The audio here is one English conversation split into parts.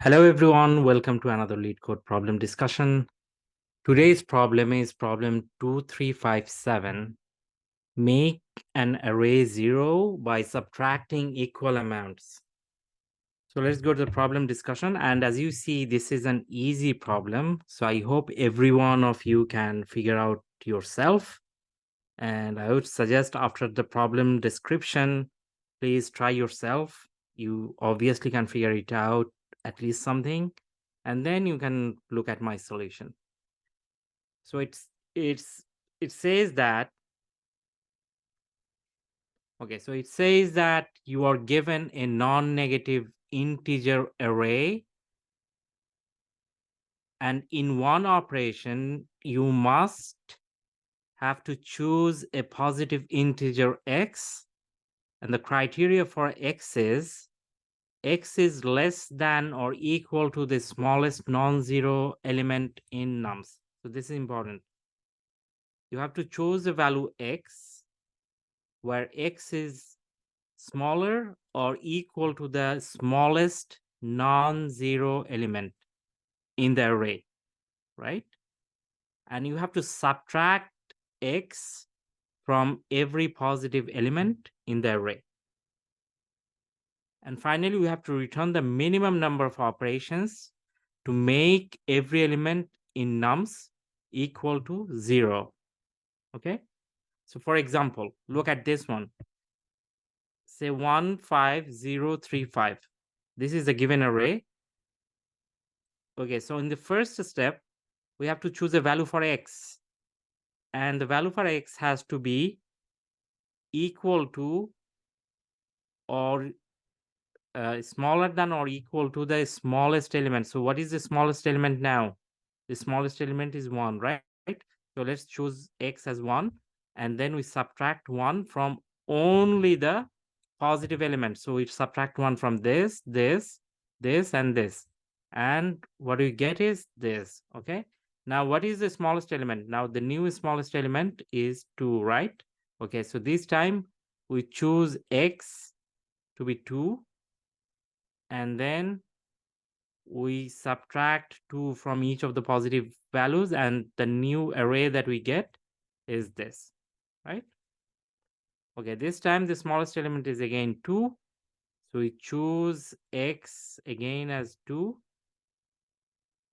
Hello everyone, welcome to another Leetcode problem discussion. Today's problem is problem 2357. Make an array 0 by subtracting equal amounts. So let's go to the problem discussion, and as you see, this is an easy problem. So I hope every one of you can figure out yourself. And I would suggest after the problem description, please try yourself. You obviously can figure it out, at least something, and then you can look at my solution. So it says that, okay, so it says that you are given a non-negative integer array, and in one operation, you must have to choose a positive integer x, and the criteria for x is less than or equal to the smallest non-zero element in nums. So this is important. You have to choose the value x, where x is smaller or equal to the smallest non-zero element in the array, right? And you have to subtract x from every positive element in the array. And finally, we have to return the minimum number of operations to make every element in nums equal to 0. Okay? So for example, look at this one. Say 15035. This is a given array. Okay, so in the first step, we have to choose a value for x. And the value for x has to be equal to or smaller than or equal to the smallest element. So what is the smallest element now? The smallest element is 1, right? So let's choose x as 1, and then we subtract 1 from only the positive element. So we subtract 1 from this, this, this, and this. And what we get is this, okay? Now, what is the smallest element? Now, the new smallest element is 2, right? Okay, so this time we choose x to be 2, and then we subtract 2 from each of the positive values, and the new array that we get is this, right? Okay, this time the smallest element is again 2. So we choose x again as 2,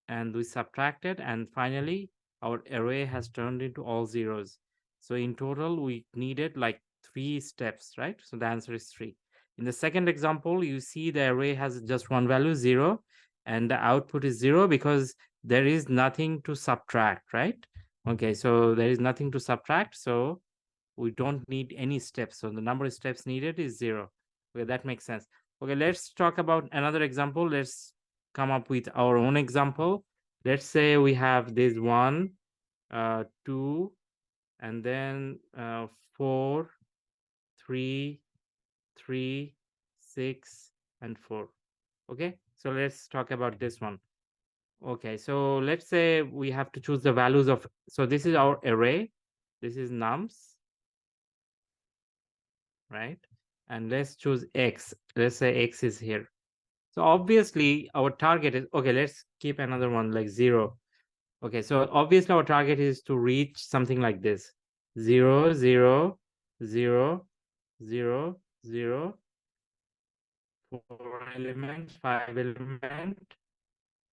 and we subtract it, and finally our array has turned into all zeros. So in total, we needed like 3 steps, right? So the answer is 3. In the second example, you see the array has just one value, 0, and the output is 0 because there is nothing to subtract, right? Okay, so there is nothing to subtract, so we don't need any steps. So the number of steps needed is 0. Okay, that makes sense. Okay, let's talk about another example. Let's come up with our own example. Let's say we have this 1, 2, and then 4, 3, 3, 6, and 4. Okay, so let's talk about this one. Okay, so let's say we have to choose the values of, so this is our array. This is nums, right? And let's choose x. Let's say x is here. So obviously our target is, okay, let's keep another one like 0. Okay, so obviously our target is to reach something like this. 0, 0, 0, 0, 0, 4 elements, 5 element,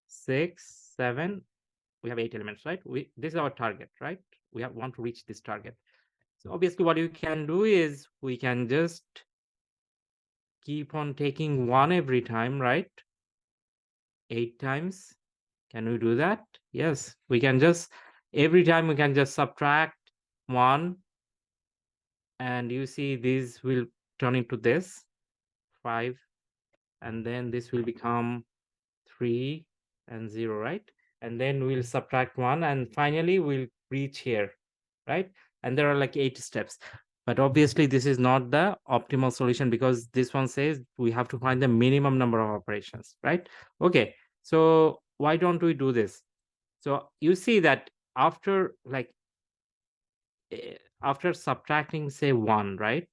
6, 7. We have 8 elements, right? This is our target, right? We want to reach this target. So obviously what you can do is we can just keep on taking 1 every time, right? 8 times. Can we do that? Yes, we can just, every time we can just subtract 1, and you see these will turn into this 5, and then this will become 3 and 0, right? And then we'll subtract 1, and finally we'll reach here, right? And there are like 8 steps. But obviously this is not the optimal solution because this one says we have to find the minimum number of operations, right? Okay, so why don't we do this? So you see that after like after subtracting say 1, right?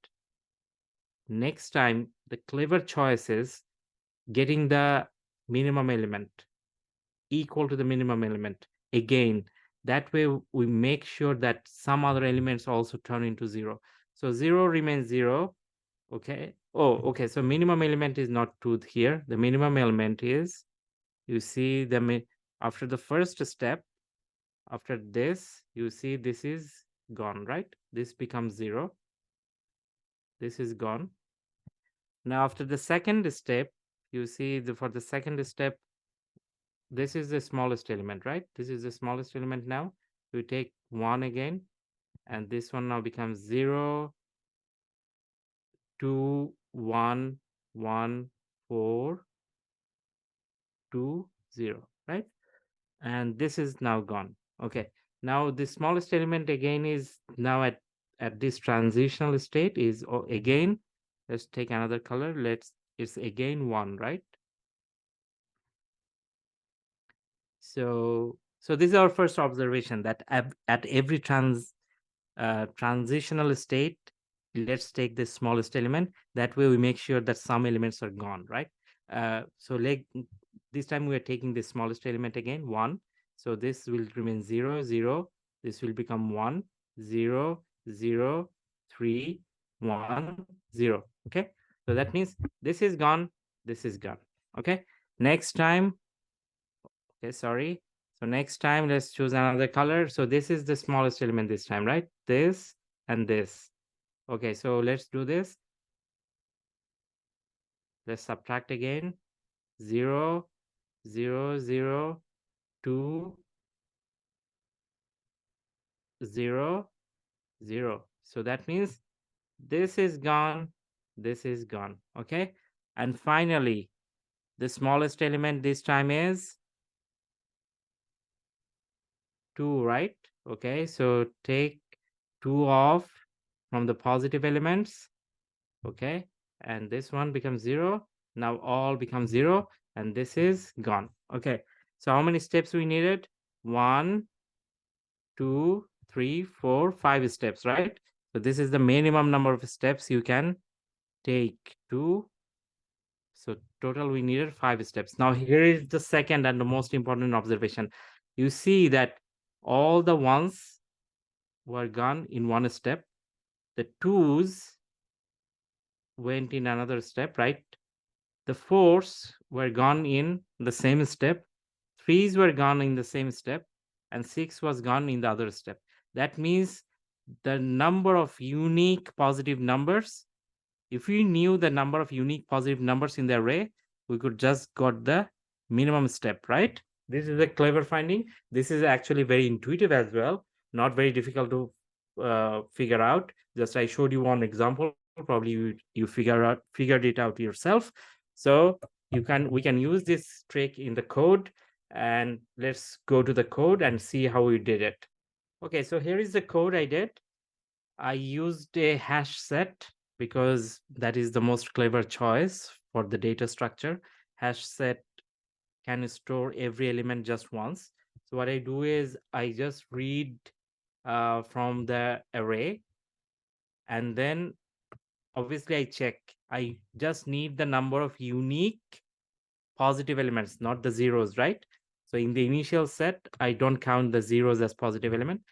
Next time the clever choice is getting the minimum element equal to the minimum element again. That way we make sure that some other elements also turn into 0. So 0 remains 0. Okay. Oh, okay. So minimum element is not 2 here. The minimum element is, you see, after the first step, after this, you see this is gone, right? This becomes 0. This is gone. Now after the second step, you see for the second step, this is the smallest element, right? This is the smallest element now. We take 1 again, and this one now becomes 0, 2, 1, 1, 4, 2, 0, right? And this is now gone. Okay. Now the smallest element again is now at this transitional state is again, let's take another color. It's again 1, right? So this is our first observation, that at every transitional state, let's take the smallest element. That way we make sure that some elements are gone, right? So this time we are taking the smallest element again, 1. So this will remain 0, 0. This will become 1, 0, 0, 3, 1, 0. Okay. So that means this is gone, this is gone. Okay. Next time, okay, sorry. So next time, let's choose another color. So this is the smallest element this time, right? This and this. Okay, so let's do this. Let's subtract again. 0, 0, 0, 2, 0, 0. So that means this is gone, this is gone. Okay. And finally, the smallest element this time is 2, right? Okay, so take 2 off from the positive elements. Okay, and this one becomes 0. Now all becomes 0, and this is gone. Okay, so how many steps we needed? 1, 2, 3, 4, 5 steps, right? So this is the minimum number of steps you can take. 2. So total we needed 5 steps. Now here is the second and the most important observation. You see that all the ones were gone in one step. The 2s went in another step, right? The 4s were gone in the same step, 3s were gone in the same step, and 6 was gone in the other step. That means the number of unique positive numbers, if we knew the number of unique positive numbers in the array, we could just got the minimum step, right? This is a clever finding. This is actually very intuitive as well, not very difficult to figure out. Just I showed you one example. Probably you figured it out yourself. So we can use this trick in the code, and let's go to the code and see how we did it. Okay, so here is the code I did. I used a hash set because that is the most clever choice for the data structure. Hash set can store every element just once. So what I do is I just read from the array, and then obviously I check. I just need the number of unique positive elements, not the zeros, right? So in the initial set, I don't count the zeros as positive element.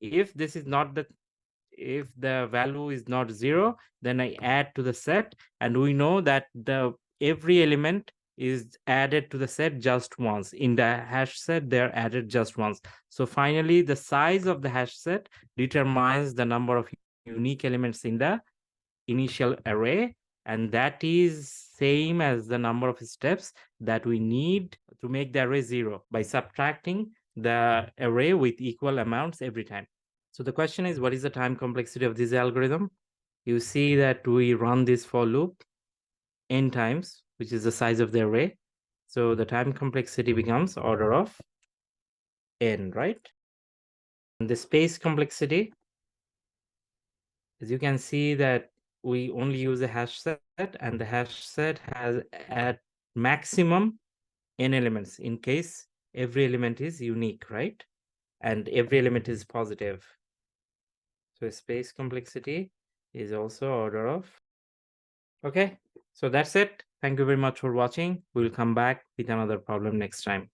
If this is not the if the value is not 0, then I add to the set, and we know that the every element is added to the set just once. In the hash set, they're added just once. So finally, the size of the hash set determines the number of unique elements in the initial array, and that is same as the number of steps that we need to make the array 0 by subtracting the array with equal amounts every time. So the question is, what is the time complexity of this algorithm? You see that we run this for loop n times, which is the size of the array. So the time complexity becomes order of n, right? And the space complexity, as you can see that we only use a hash set, and the hash set has at maximum n elements in case every element is unique, right? And every element is positive. So space complexity is also order of Okay, so that's it. Thank you very much for watching. We'll come back with another problem next time.